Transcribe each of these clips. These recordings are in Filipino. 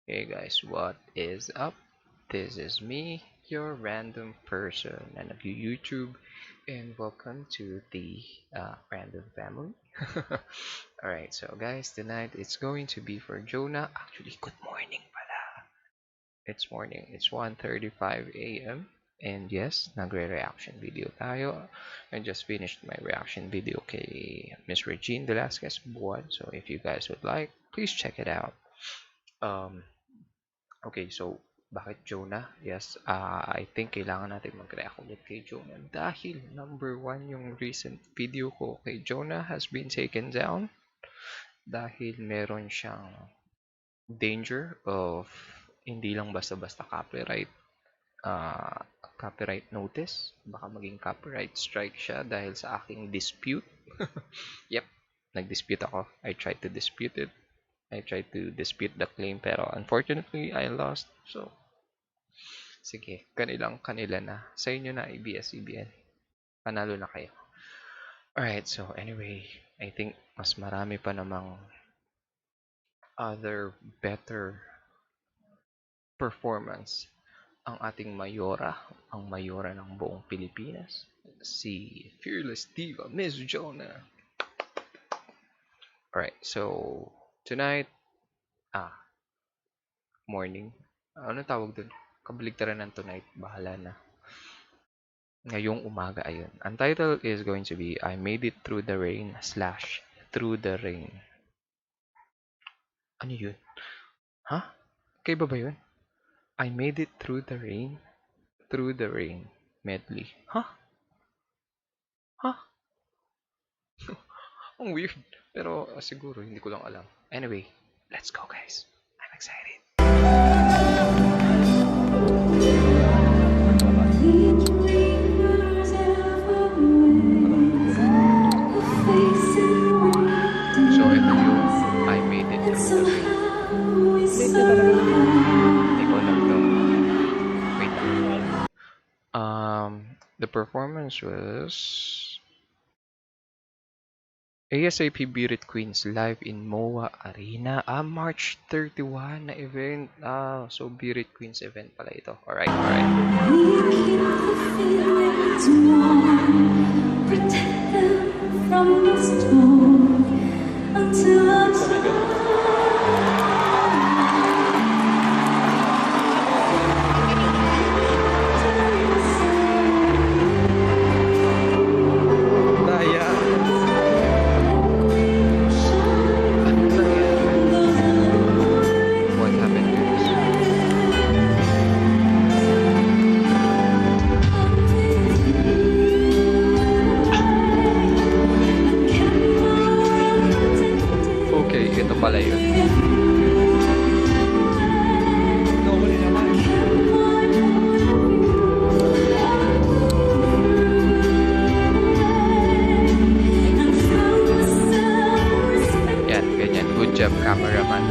Hey guys, what is up? This is me, your random person, and of YouTube, and welcome to the random family. Alright, so guys, tonight it's going to be for Jonah. Actually, good morning pala. It's morning. It's 1:35 a.m. And yes, nagre-reaction video tayo. I just finished my reaction video kay Miss Regine Velasquez Buwan. So if you guys would like, please check it out. Okay, so bakit Jonah? Yes, I think kailangan natin mag-react ulit kay Jonah dahil number one yung recent video ko kay Jonah has been taken down dahil meron siyang danger of hindi lang basta-basta copyright notice, baka maging copyright strike siya dahil sa aking dispute. Yep, nag-dispute ako. I tried to dispute the claim pero unfortunately I lost. So, sige, kanila na. Sa inyo na ABS-CBN. Panalo na kayo. Alright, so anyway, I think mas marami pa namang other better performance ang ating mayora, ang mayora ng buong Pilipinas, si Fearless Diva, Miss Jonah. Alright, so tonight, morning, ano tawag dun? Kabaligtaran ng tonight, bahala na. Ngayong umaga, ayun. Ang title is going to be I Made It Through the Rain / Through the Rain. Ano yun? Ha? Kaiba ba yun? I Made It Through the Rain medley. Ha? Ang weird. Pero siguro, hindi ko lang alam. Anyway, let's go guys. I'm excited. So, ito yung I Made It Through the Rain. Hindi ko alam to. Wait lang. The performance was ASAP Beat It Queens live in MOA Arena. March 31 na event. So Beat It Queens event pala ito. Alright. Ito pala yun. Yan, ganyan. Good job, cameraman.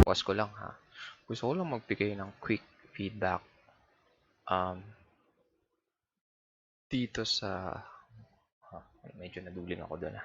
Pause ko lang ha. Gusto ko lang magbigay ng quick feedback dito sa medyo naduling ako doon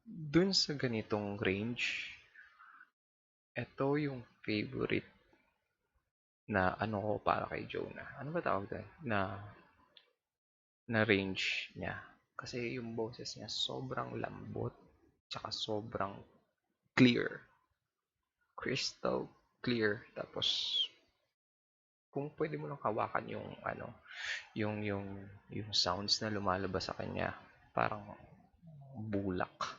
dun sa ganitong range, ito yung favorite na ano ko para kay Jonah. Ano ba tawag doon? Na range niya. Kasi yung boses niya sobrang lambot tsaka sobrang clear. Crystal clear, tapos kung pwede mo lang hawakan yung yung sounds na lumalabas sa kanya, parang bulak.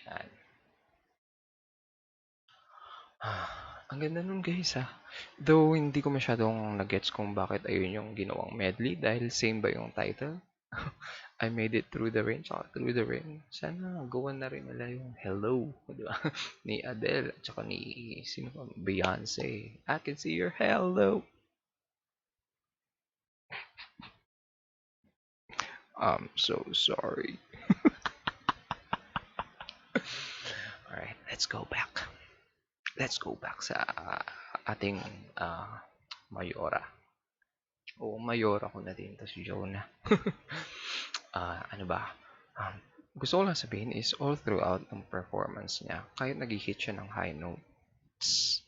Yan. Ang ganda nun guys ha. Though hindi ko masyadong nagets kung bakit ayun yung ginawang medley dahil same ba yung title? I made it through the rain, tsaka through the rain. Sana gawan na rin nila yung Hello, di ba? Ni Adele, at tsaka ni, sino pa? Beyonce. I can see your hello. I'm so sorry. Alright, let's go back. Let's go back sa ating Mayora. Oo, Mayora ko na din to si Jonah. Ano ba? Um, Gusto ko lang sabihin is all throughout ng performance niya, kahit nag-hit siya ng high notes,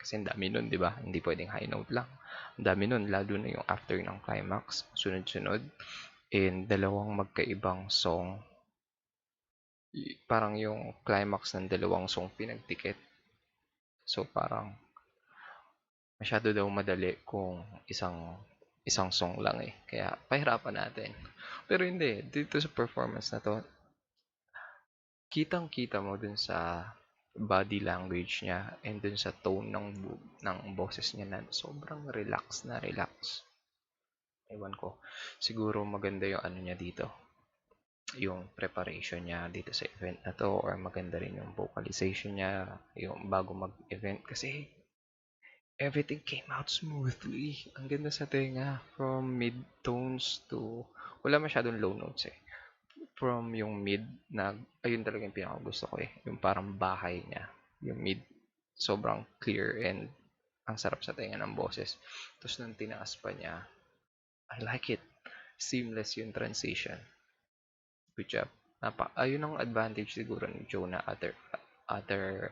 kasi ang dami nun, di ba? Hindi pwedeng high note lang. Ang dami nun, lalo na yung after ng climax, sunod-sunod, and dalawang magkaibang song. Parang yung climax ng dalawang song pinagdikit. So parang masyado daw madali kung isang isang song lang eh. Kaya pahirapan natin. Pero hindi, dito sa performance na to, kitang-kita mo dun sa body language niya and dun sa tone ng boses niya na sobrang relax na relax. Ewan ko. Siguro maganda yung ano niya dito. Yung preparation niya dito sa event na to or maganda rin yung vocalization niya yung bago mag-event kasi everything came out smoothly. Ang ganda sa tenga from mid-tones to wala masyadong low notes eh. From yung mid na ayun talaga yung pinakagusto ko eh. Yung parang bahay niya. Yung mid sobrang clear and ang sarap sa tenga ng boses. Tapos nung tinaas pa niya, I like it. Seamless yung transition. Good job. Ayun ang advantage siguro ni Jonah other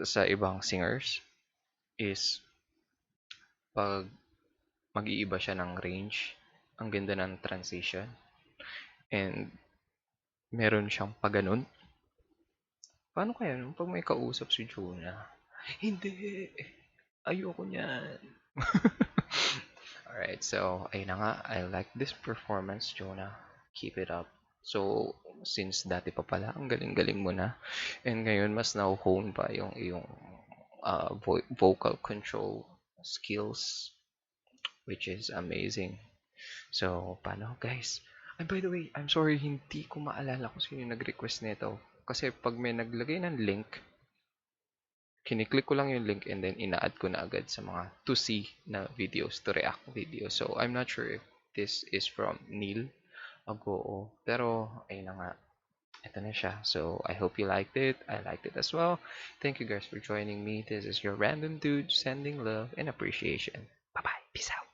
sa ibang singers is pag mag-iiba siya ng range, ang ganda ng transition, and meron siyang paganon. Paano kaya nung pag may kausap si Jonah? Hindi! Ayoko niyan! Alright, so ayun na nga. I like this performance, Jonah. Keep it up. So, since dati pa pala, ang galing-galing mo na. And ngayon, mas na-hone pa yung iyong vocal control skills, which is amazing. So, paano guys? And by the way, I'm sorry, hindi ko maalala kung sino yung nag-request nito. Kasi pag may naglagay ng link, kiniklik ko lang yung link and then ina-add ko na agad sa mga to see na videos, to react videos. So, I'm not sure if this is from Neil Agoo. Pero, ayun na nga. Ito na siya. So, I hope you liked it. I liked it as well. Thank you guys for joining me. This is your random dude sending love and appreciation. Bye-bye. Peace out.